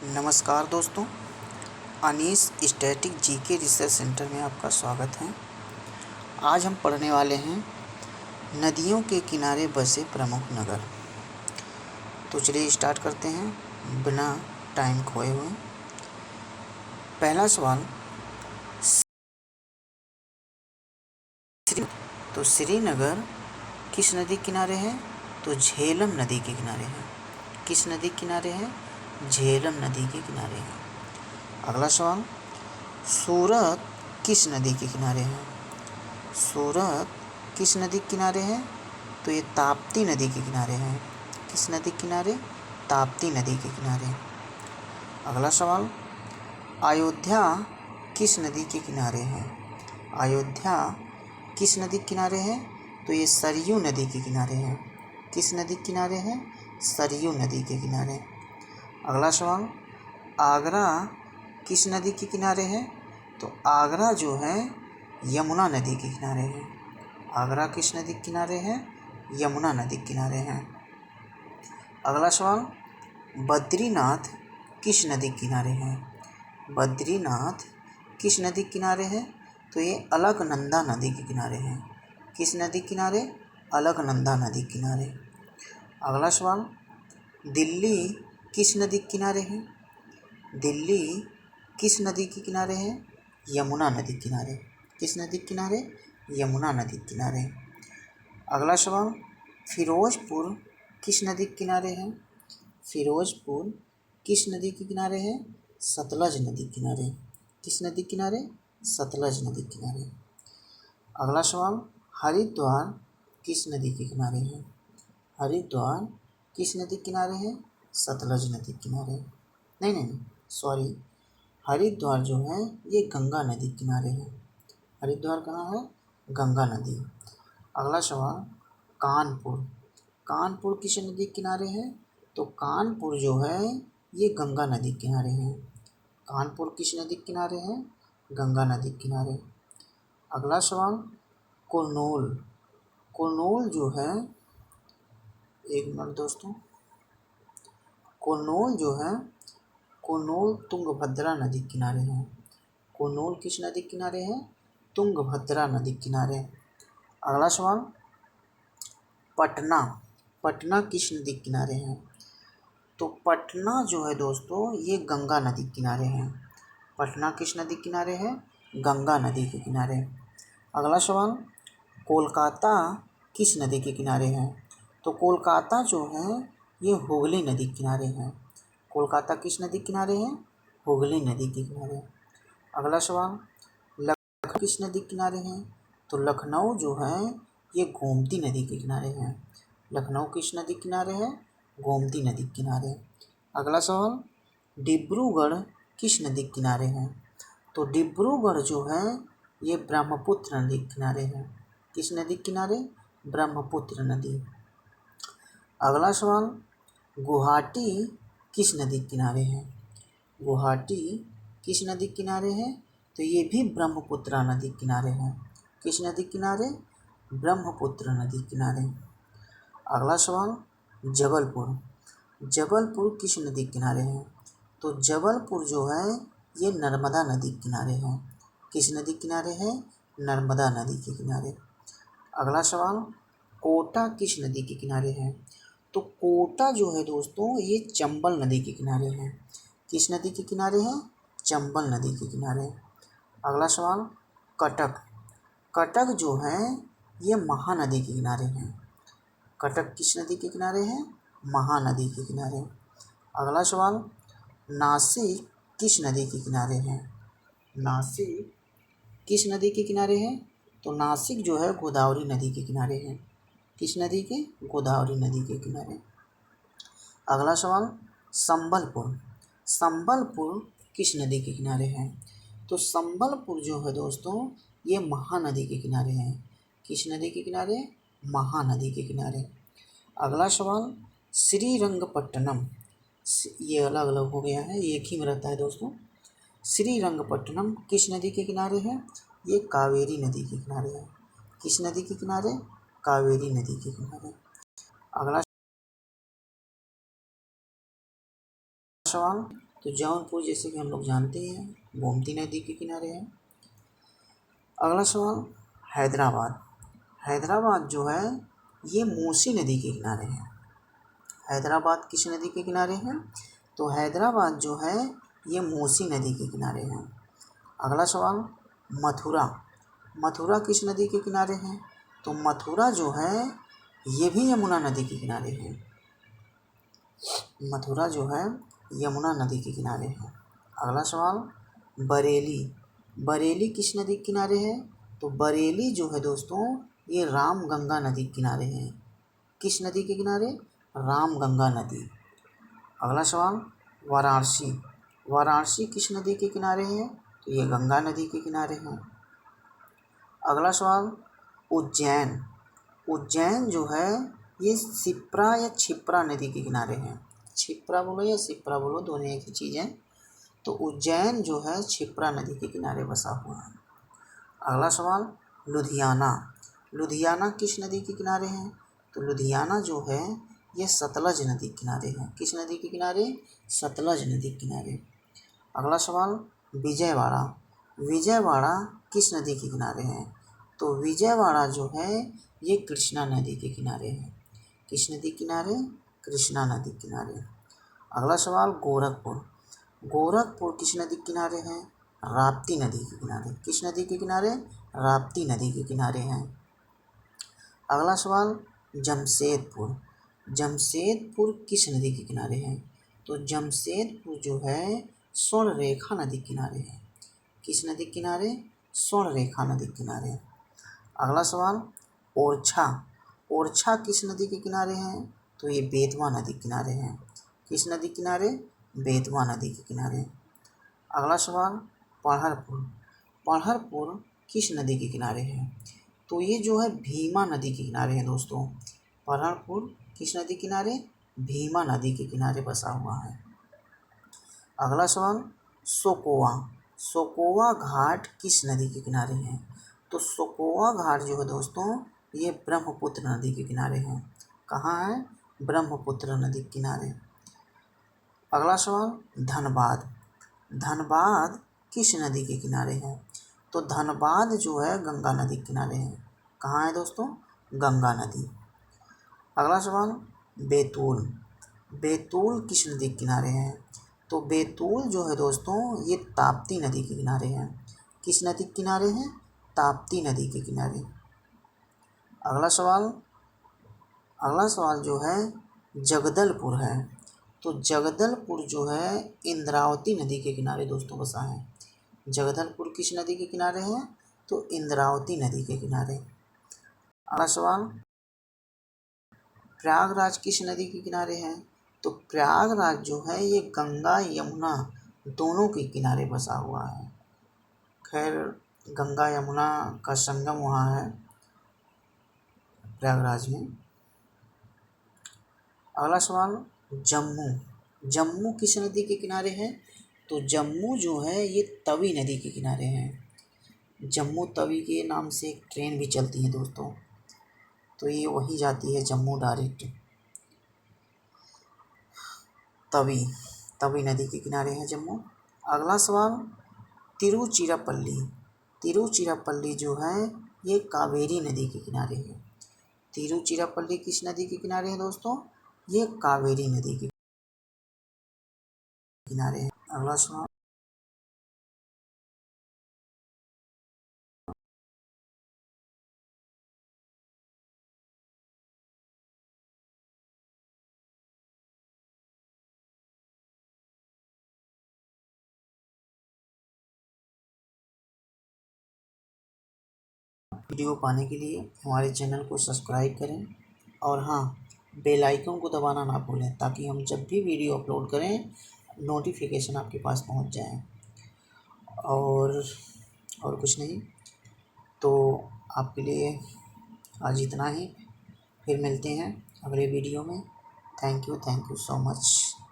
नमस्कार दोस्तों, Anees static GK research centre में आपका स्वागत है। आज हम पढ़ने वाले हैं नदियों के किनारे बसे प्रमुख नगर। तो चलिए स्टार्ट करते हैं बिना टाइम खोए हुए। पहला सवाल, तो श्रीनगर किस नदी किनारे है? तो झेलम नदी के किनारे है। किस नदी किनारे है? झेलम नदी के किनारे है। अगला सवाल, सूरत किस नदी के किनारे है? सूरत किस नदी के किनारे है? तो ये ताप्ती नदी के किनारे है। किस नदी के किनारे? ताप्ती नदी के किनारे। अगला सवाल, अयोध्या किस नदी के किनारे है? अयोध्या किस नदी के किनारे है? तो ये सरयू नदी के किनारे है। किस नदी के किनारे है? सरयू नदी के किनारे। अगला सवाल, आगरा किस नदी के किनारे है? तो आगरा जो है यमुना नदी के किनारे है। आगरा किस नदी के किनारे है? यमुना नदी के किनारे है। अगला सवाल, बद्रीनाथ किस नदी के किनारे है? बद्रीनाथ किस नदी के किनारे है? तो ये अलकनंदा नदी के किनारे है। किस नदी के किनारे? अलकनंदा नदी के किनारे। अगला सवाल, दिल्ली किस नदी के किनारे है? दिल्ली किस नदी के किनारे है? यमुना नदी के किनारे। किस नदी के किनारे? यमुना नदी के किनारे। अगला सवाल, फिरोजपुर किस नदी के किनारे है? फिरोजपुर किस नदी के किनारे है? सतलज नदी के किनारे। किस नदी के किनारे? सतलज नदी के किनारे। अगला सवाल, हरिद्वार किस नदी के किनारे है? हरिद्वार किस नदी के किनारे है? सतलज नदी के किनारे। नहीं, सॉरी, हरिद्वार जो है ये गंगा नदी के किनारे है। हरिद्वार कहाँ है? गंगा नदी। अगला सवाल, कानपुर। कानपुर किस नदी के किनारे है? तो कानपुर जो है ये गंगा नदी के किनारे है। कानपुर किस नदी के किनारे है? गंगा नदी के किनारे। अगला सवाल, कुरनूल। कुरनूल जो है, एक मिनट दोस्तों, कुरनूल जो है, कुरनूल तुंगभद्रा नदी के किनारे है। कुरनूल किस नदी के किनारे है? तुंगभद्रा नदी के किनारे। अगला सवाल, पटना। पटना किस नदी के किनारे है? तो पटना जो है दोस्तों ये गंगा नदी के किनारे है। पटना किस नदी के किनारे है? गंगा नदी के किनारे। अगला सवाल, कोलकाता किस नदी के किनारे है? तो कोलकाता जो है ये हुगली नदी के किनारे है। कोलकाता किस नदी के किनारे है? हुगली नदी के किनारे। अगला सवाल, लखनऊ किस नदी के किनारे है? तो लखनऊ जो है ये गोमती नदी के किनारे है। लखनऊ किस नदी के किनारे है? गोमती नदी के किनारे। अगला सवाल, डिब्रूगढ़ किस नदी के किनारे है? तो डिब्रूगढ़ जो है ये ब्रह्मपुत्र नदी के किनारे है। किस नदी के किनारे? ब्रह्मपुत्र नदी। अगला सवाल, गुवाहाटी किस नदी के किनारे है? गुवाहाटी किस नदी के किनारे है? तो ये भी ब्रह्मपुत्र नदी के किनारे है। किस नदी के किनारे? ब्रह्मपुत्र नदी के किनारे। अगला सवाल, जबलपुर। जबलपुर किस नदी के किनारे है? तो जबलपुर जो है ये नर्मदा नदी के किनारे है। किस नदी के किनारे है? नर्मदा नदी के किनारे। अगला सवाल, कोटा किस नदी के किनारे है? तो कोटा जो है दोस्तों ये चंबल नदी के किनारे है। किस नदी के किनारे है? चंबल नदी के किनारे। अगला सवाल, कटक। कटक जो है ये महानदी के किनारे है। कटक किस नदी के किनारे है? महानदी के किनारे। अगला सवाल, नासिक किस नदी के किनारे है? नासिक किस नदी के किनारे है? तो नासिक जो है गोदावरी नदी के किनारे है। किस नदी के? गोदावरी नदी के किनारे। अगला सवाल, संबलपुर। संबलपुर किस नदी के किनारे है? तो संबलपुर जो है दोस्तों ये महानदी के किनारे है। किस नदी के किनारे? महानदी के किनारे। अगला सवाल, श्रीरंगपट्टनम। ये अलग अलग हो गया है, एक ही में रहता है दोस्तों। श्रीरंगपट्टनम किस नदी के किनारे है? ये कावेरी नदी के किनारे है। किस नदी के किनारे? कावेरी नदी के किनारे। अगला सवाल, तो जौनपुर जैसे कि हम लोग जानते हैं गोमती नदी के किनारे है। अगला सवाल, हैदराबाद। हैदराबाद जो है ये मूसी नदी के किनारे है। हैदराबाद किस नदी के किनारे है? तो हैदराबाद जो है ये मूसी नदी के किनारे है। अगला सवाल, मथुरा। मथुरा किस नदी के किनारे है? तो मथुरा जो है ये भी यमुना नदी के किनारे है। मथुरा जो है यमुना नदी के किनारे है। अगला सवाल, बरेली। बरेली किस नदी के किनारे है? तो बरेली जो है दोस्तों ये रामगंगा नदी के किनारे है। किस नदी के किनारे? रामगंगा नदी। अगला सवाल, वाराणसी। वाराणसी किस नदी के किनारे है? तो ये गंगा नदी के किनारे है। अगला सवाल, उज्जैन। उज्जैन जो है ये शिप्रा या क्षिप्रा नदी के किनारे है। क्षिप्रा बोलो या शिप्रा बोलो, दोनों एक ही चीज़ है। तो उज्जैन जो है क्षिप्रा नदी के किनारे बसा हुआ है। अगला सवाल, लुधियाना। लुधियाना किस नदी के किनारे है? तो लुधियाना जो है ये सतलज नदी के किनारे है। किस नदी के किनारे? सतलज नदी के किनारे। अगला सवाल, विजयवाड़ा। विजयवाड़ा किस नदी के किनारे है? तो विजयवाड़ा जो है ये कृष्णा नदी के किनारे है। किस नदी के किनारे? कृष्णा नदी के किनारे। अगला सवाल, गोरखपुर। गोरखपुर किस नदी के किनारे है? राप्ती नदी के किनारे। किस नदी के किनारे? राप्ती नदी के किनारे हैं। अगला सवाल, जमशेदपुर। जमशेदपुर किस नदी के किनारे है? तो जमशेदपुर जो है स्वर्णरेखा नदी के किनारे है। किस नदी के किनारे? स्वर्णरेखा नदी के किनारे। अगला सवाल, ओरछा। ओरछा किस नदी के किनारे हैं? तो ये बेतवा नदी के किनारे हैं। किस नदी के किनारे? बेतवा नदी के किनारे। अगला सवाल, पढ़रपुर। पढ़रपुर किस नदी के किनारे है? तो ये जो है भीमा नदी के किनारे है दोस्तों। पढ़रपुर किस नदी के किनारे? भीमा नदी के किनारे बसा हुआ है। अगला सवाल, सोकोवा। सोकोवा घाट किस नदी के किनारे है? तो सोकोवा घाट जो है दोस्तों ये ब्रह्मपुत्र नदी के किनारे है। कहाँ है? ब्रह्मपुत्र नदी के किनारे। अगला सवाल, धनबाद। धनबाद किस नदी के किनारे है? तो धनबाद जो है गंगा नदी के किनारे है। कहाँ है दोस्तों? गंगा नदी। अगला सवाल, बैतूल। बैतूल किस नदी के किनारे है? तो बैतूल जो है दोस्तों ये ताप्ती नदी के किनारे है। किस नदी के किनारे है? ताप्ती नदी के किनारे। अगला सवाल, अगला सवाल जो है जगदलपुर है। तो जगदलपुर जो है इंद्रावती नदी के किनारे दोस्तों बसा है। जगदलपुर किस नदी के किनारे है? तो इंद्रावती नदी के किनारे। अगला सवाल, प्रयागराज किस नदी के किनारे है? तो प्रयागराज जो है ये गंगा यमुना दोनों के किनारे बसा हुआ है। खैर गंगा यमुना का संगम वहाँ है प्रयागराज में। अगला सवाल, जम्मू। जम्मू किस नदी के किनारे है? तो जम्मू जो है ये तवी नदी के किनारे है। जम्मू तवी के नाम से एक ट्रेन भी चलती है दोस्तों, तो ये वहीं जाती है जम्मू डायरेक्ट। तवी तवी नदी के किनारे है जम्मू। अगला सवाल, तिरुचिरापल्ली। तिरुचिरापल्ली जो है ये कावेरी नदी के किनारे है। तिरुचिरापल्ली किस नदी के किनारे है दोस्तों? ये कावेरी नदी के किनारे है। अगला सवाल, वीडियो पाने के लिए हमारे चैनल को सब्सक्राइब करें और हाँ बेल आइकन को दबाना ना भूलें, ताकि हम जब भी वीडियो अपलोड करें नोटिफिकेशन आपके पास पहुंच जाए। और कुछ नहीं, तो आपके लिए आज इतना ही। फिर मिलते हैं अगले वीडियो में। Thank you so much.